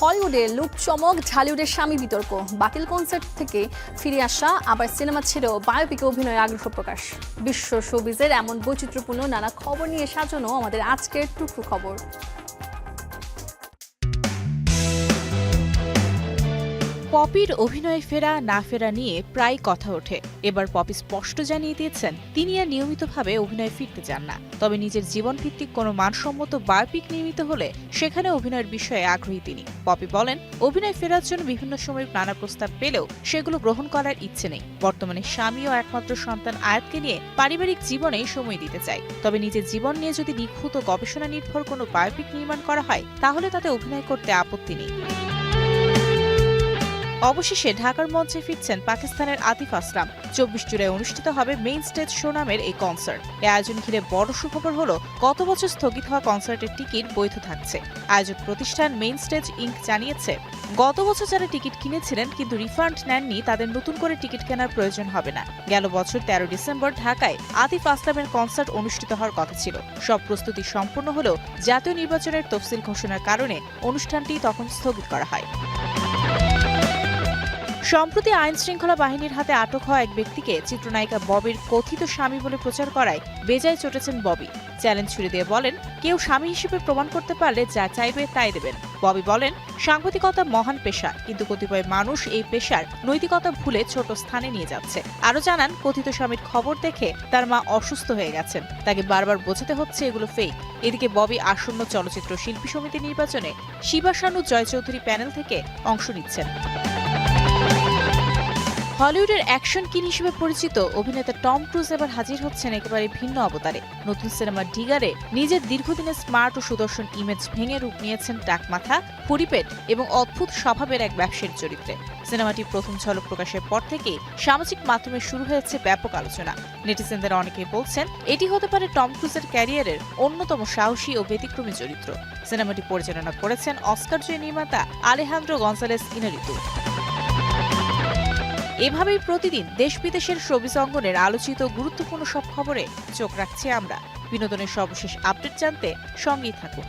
হলিউডে লুক চমক, ঢালিউডের স্বামী বিতর্ক, বাতিল কনসার্ট থেকে ফিরে আসা, আবার সিনেমা ছেড়েও বায়োপিকে অভিনয়ে আগ্রহ প্রকাশ। বিশ্ব শোবিজের এমন বৈচিত্র্যপূর্ণ নানা খবর নিয়ে সাজানো আমাদের আজকের টুকরো খবর। পপির অভিনয়ে ফেরা না ফেরা নিয়ে প্রায় কথা ওঠে। এবার পপি স্পষ্ট জানিয়ে দিয়েছেন তিনি আর নিয়মিতভাবে অভিনয়ে ফিরতে চান না। তবে নিজের জীবনভিত্তিক কোনো মানসম্মত বায়োপিক নির্মিত হলে সেখানে অভিনয়ের বিষয়ে আগ্রহী তিনি। পপি বলেন, অভিনয় ফেরার জন্য বিভিন্ন সময় নানা প্রস্তাব পেলেও সেগুলো গ্রহণ করার ইচ্ছে নেই। বর্তমানে স্বামী ও একমাত্র সন্তান আয়াতকে নিয়ে পারিবারিক জীবনে সময় দিতে চাই। তবে নিজের জীবন নিয়ে যদি নিখুঁত ও গবেষণা নির্ভর কোনো বায়োপিক নির্মাণ করা হয় তাহলে তাতে অভিনয় করতে আপত্তি নেই। অবশেষে ঢাকার মঞ্চে ফিরছেন পাকিস্তানের আতিফ আসলাম। 24 জুলাই অনুষ্ঠিত হবে মেইন স্টেজ শো নামের এই কনসার্ট। এই আয়োজন ঘিরে বড় সুখবর হলো গত বছর স্থগিত হওয়া কনসার্টের টিকিট বৈধ থাকছে। আয়োজক প্রতিষ্ঠান মেইন স্টেজ ইনক জানিয়েছে, গত বছর যারা টিকিট কিনেছিলেন কিন্তু রিফান্ড নেননি তাদের নতুন করে টিকিট কেনার প্রয়োজন হবে না। গেল বছর 13 ডিসেম্বর ঢাকায় আতিফ আসলামের কনসার্ট অনুষ্ঠিত হওয়ার কথা ছিল। সব প্রস্তুতি সম্পূর্ণ হলেও জাতীয় নির্বাচনের তফসিল ঘোষণার কারণে অনুষ্ঠানটি তখন স্থগিত করা হয়। সম্প্রতি আইন শৃঙ্খলা বাহিনীর হাতে আটক হওয়া এক ব্যক্তিকে চিত্রনায়িকা ববির কথিত স্বামী বলে প্রচার করায় বেজায় চটেছেন ববি। চ্যালেঞ্জ ছুড়ে দিয়ে বলেন, কেউ স্বামী হিসেবে প্রমাণ করতে পারলে যা চাইবে তাই দেবেন। ববি বলেন, সাংবাদিকতা মহান পেশা, কিন্তু কতিপয় মানুষ এই পেশার নৈতিকতা ভুলে ছোট স্থানে নিয়ে যাচ্ছে। আরও জানান, কথিত স্বামীর খবর দেখে তার মা অসুস্থ হয়ে গেছেন, তাকে বারবার বোঝাতে হচ্ছে এগুলো ফেক। এদিকে ববি আসন্ন চলচ্চিত্র শিল্পী সমিতি নির্বাচনে শিবা শানু জয় চৌধুরী প্যানেল থেকে অংশ নিচ্ছেন। হলিউডের অ্যাকশন কিং হিসেবে পরিচিত অভিনেতা টম ক্রুজ এবার হাজির হচ্ছেন একেবারে ভিন্ন অবতারে। নতুন সিনেমা ডিগারে নিজের দীর্ঘদিনের স্মার্ট ও সুদর্শন ইমেজ ভেঙে রূপ নিয়েছেন টাকমাথা, পরিপেট এবং অদ্ভুত স্বভাবের এক ব্যবসায়ীর চরিত্রে। সিনেমাটি প্রথম ঝলক প্রকাশের পর থেকেই সামাজিক মাধ্যমে শুরু হয়েছে ব্যাপক আলোচনা। নেটিজেনদের অনেকেই বলছেন এটি হতে পারে টম ক্রুজের ক্যারিয়ারের অন্যতম সাহসী ও ব্যতিক্রমী চরিত্র। সিনেমাটি পরিচালনা করেছেন অস্কার জয়ী নির্মাতা আলেহান্দ্রো গনসালেস ইনারিতু। এভাবেই প্রতিদিন দেশ বিদেশের শোবিজ অঙ্গনের আলোচিত গুরুত্বপূর্ণ সব খবরে চোখ রাখছি আমরা। বিনোদনের সর্বশেষ আপডেট জানতে সঙ্গেই থাকুন।